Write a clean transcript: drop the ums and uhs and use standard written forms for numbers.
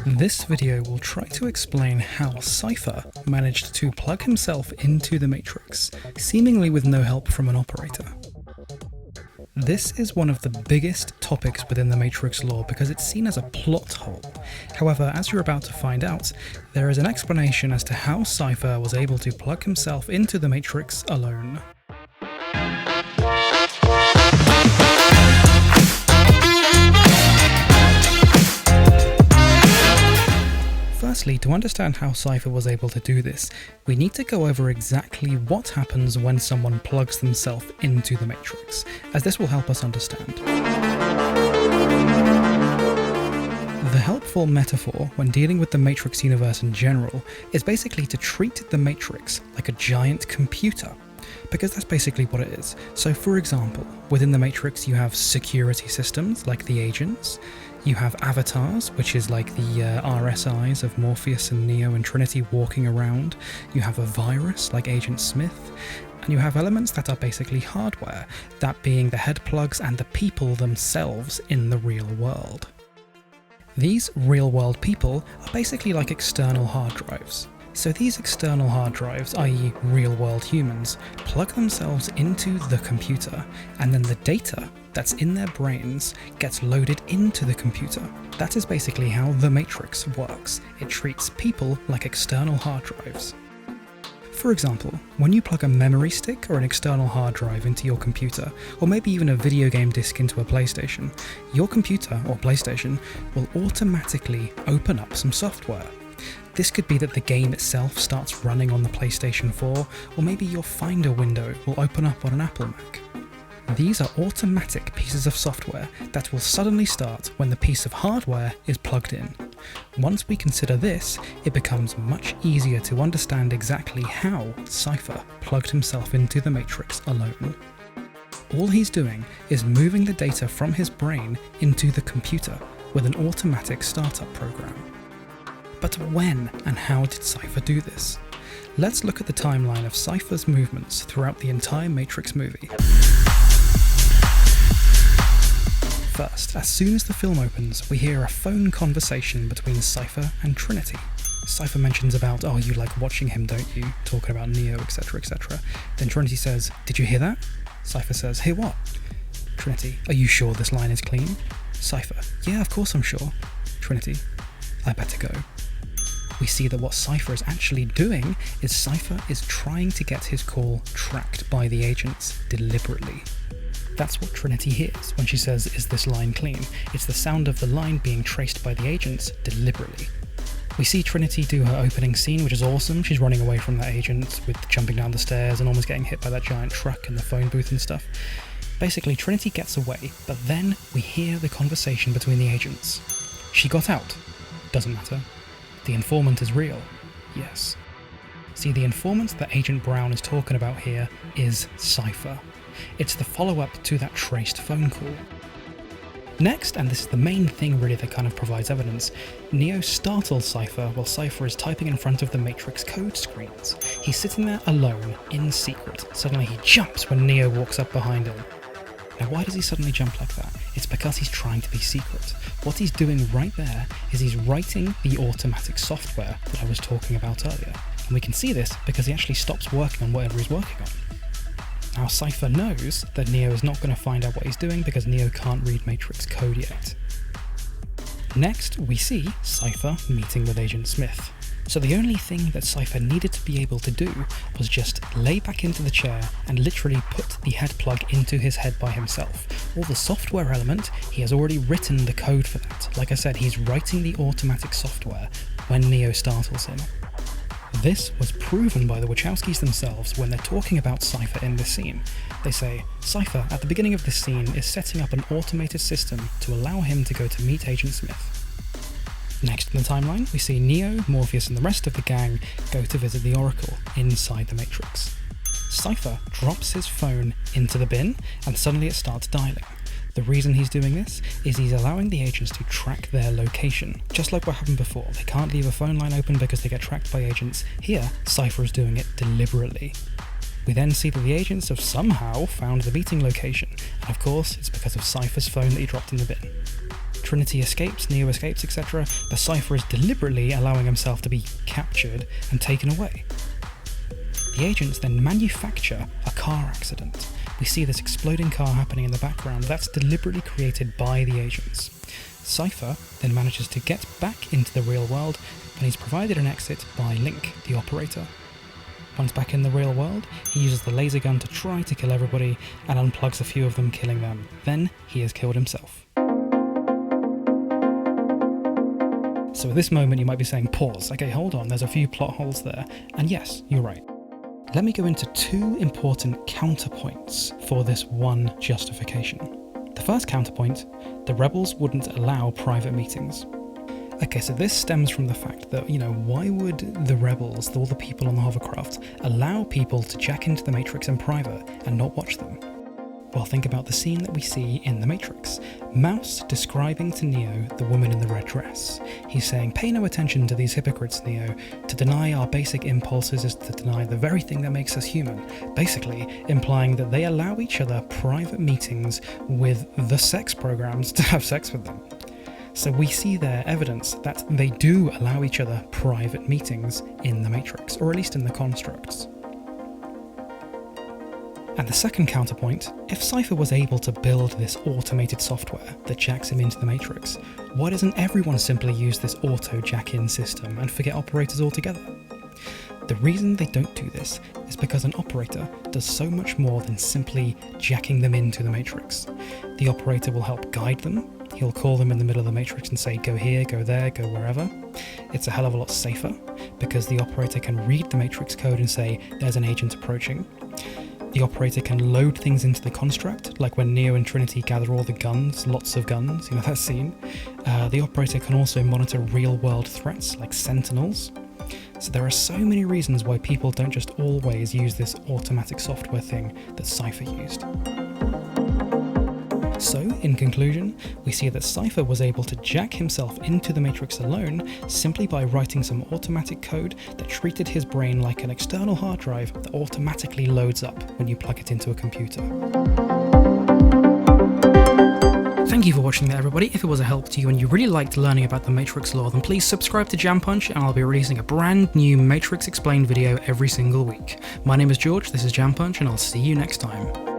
This video will try to explain how Cypher managed to plug himself into the Matrix, seemingly with no help from an operator. This is one of the biggest topics within the Matrix lore because it's seen as a plot hole. However, as you're about to find out, there is an explanation as to how Cypher was able to plug himself into the Matrix alone. Firstly, to understand how Cypher was able to do this, we need to go over exactly what happens when someone plugs themselves into the Matrix, as this will help us understand. The helpful metaphor when dealing with the Matrix universe in general is basically to treat the Matrix like a giant computer, because that's basically what it is. So for example, within the Matrix you have security systems like the agents, you have avatars, which is like the RSIs of Morpheus and Neo and Trinity walking around, you have a virus like Agent Smith, and you have elements that are basically hardware, that being the head plugs and the people themselves in the real world. These real world people are basically like external hard drives. So these external hard drives, i.e. real world humans, plug themselves into the computer, and then the data that's in their brains gets loaded into the computer. That is basically how the Matrix works. It treats people like external hard drives. For example, when you plug a memory stick or an external hard drive into your computer, or maybe even a video game disc into a PlayStation, your computer or PlayStation will automatically open up some software. This could be that the game itself starts running on the PlayStation 4, or maybe your Finder window will open up on an Apple Mac. These are automatic pieces of software that will suddenly start when the piece of hardware is plugged in. Once we consider this, it becomes much easier to understand exactly how Cypher plugged himself into the Matrix alone. All he's doing is moving the data from his brain into the computer with an automatic startup program. But when and how did Cypher do this? Let's look at the timeline of Cypher's movements throughout the entire Matrix movie. First, as soon as the film opens, we hear a phone conversation between Cypher and Trinity. Cypher mentions about, oh, you like watching him, don't you? Talking about Neo, etc, etc. Then Trinity says, did you hear that? Cypher says, hear what? Trinity, are you sure this line is clean? Cypher, yeah, of course I'm sure. Trinity, I better go. We see that what Cypher is actually doing is Cypher is trying to get his call tracked by the agents deliberately. That's what Trinity hears when she says, is this line clean? It's the sound of the line being traced by the agents deliberately. We see Trinity do her opening scene, which is awesome. She's running away from that agent with jumping down the stairs and almost getting hit by that giant truck in the phone booth and stuff. Basically, Trinity gets away, but then we hear the conversation between the agents. She got out. Doesn't matter. The informant is real. Yes. See, the informant that Agent Brown is talking about here is Cypher. It's the follow-up to that traced phone call. Next, and this is the main thing really that kind of provides evidence, Neo startles Cypher while Cypher is typing in front of the Matrix code screens. He's sitting there alone, in secret. Suddenly he jumps when Neo walks up behind him. Now why does he suddenly jump like that? It's because he's trying to be secret. What he's doing right there is he's writing the automatic software that I was talking about earlier. And we can see this because he actually stops working on whatever he's working on. Now Cypher knows that Neo is not going to find out what he's doing because Neo can't read Matrix code yet. Next, we see Cypher meeting with Agent Smith. So the only thing that Cypher needed to be able to do was just lay back into the chair and literally put the head plug into his head by himself. All the software element, he has already written the code for that. Like I said, he's writing the automatic software when Neo startles him. This was proven by the Wachowskis themselves when they're talking about Cypher in this scene. They say, Cypher, at the beginning of this scene, is setting up an automated system to allow him to go to meet Agent Smith. Next in the timeline, we see Neo, Morpheus and the rest of the gang go to visit the Oracle inside the Matrix. Cypher drops his phone into the bin and suddenly it starts dialing. The reason he's doing this is he's allowing the agents to track their location. Just like what happened before, they can't leave a phone line open because they get tracked by agents. Here, Cypher is doing it deliberately. We then see that the agents have somehow found the meeting location, and of course it's because of Cypher's phone that he dropped in the bin. Trinity escapes, Neo escapes, etc., the Cypher is deliberately allowing himself to be captured and taken away. The agents then manufacture a car accident. We see this exploding car happening in the background. That's deliberately created by the agents. Cypher then manages to get back into the real world, and he's provided an exit by Link, the operator. Once back in the real world, he uses the laser gun to try to kill everybody and unplugs a few of them, killing them. Then he has killed himself. So at this moment you might be saying, pause, okay, hold on, there's a few plot holes there. And yes, you're right. Let me go into two important counterpoints for this one justification. The first counterpoint, the rebels wouldn't allow private meetings. Okay, so this stems from the fact that, why would the rebels, all the people on the hovercraft, allow people to jack into the Matrix in private and not watch them? Well, think about the scene that we see in the Matrix. Mouse describing to Neo the woman in the red dress. He's saying, pay no attention to these hypocrites, Neo. To deny our basic impulses is to deny the very thing that makes us human. Basically, implying that they allow each other private meetings with the sex programs to have sex with them. So we see there evidence that they do allow each other private meetings in the Matrix, or at least in the constructs. And the second counterpoint, if Cypher was able to build this automated software that jacks him into the Matrix, why doesn't everyone simply use this auto jack-in system and forget operators altogether? The reason they don't do this is because an operator does so much more than simply jacking them into the Matrix. The operator will help guide them. He'll call them in the middle of the Matrix and say, go here, go there, go wherever. It's a hell of a lot safer because the operator can read the Matrix code and say, there's an agent approaching. The operator can load things into the construct, like when Neo and Trinity gather all the guns, lots of guns, that scene. The operator can also monitor real-world threats, like sentinels. So there are so many reasons why people don't just always use this automatic software thing that Cypher used. So, in conclusion, we see that Cypher was able to jack himself into the Matrix alone simply by writing some automatic code that treated his brain like an external hard drive that automatically loads up when you plug it into a computer. Thank you for watching that, everybody. If it was a help to you and you really liked learning about the Matrix lore, then please subscribe to Jam Punch and I'll be releasing a brand new Matrix Explained video every single week. My name is George, this is Jam Punch, and I'll see you next time.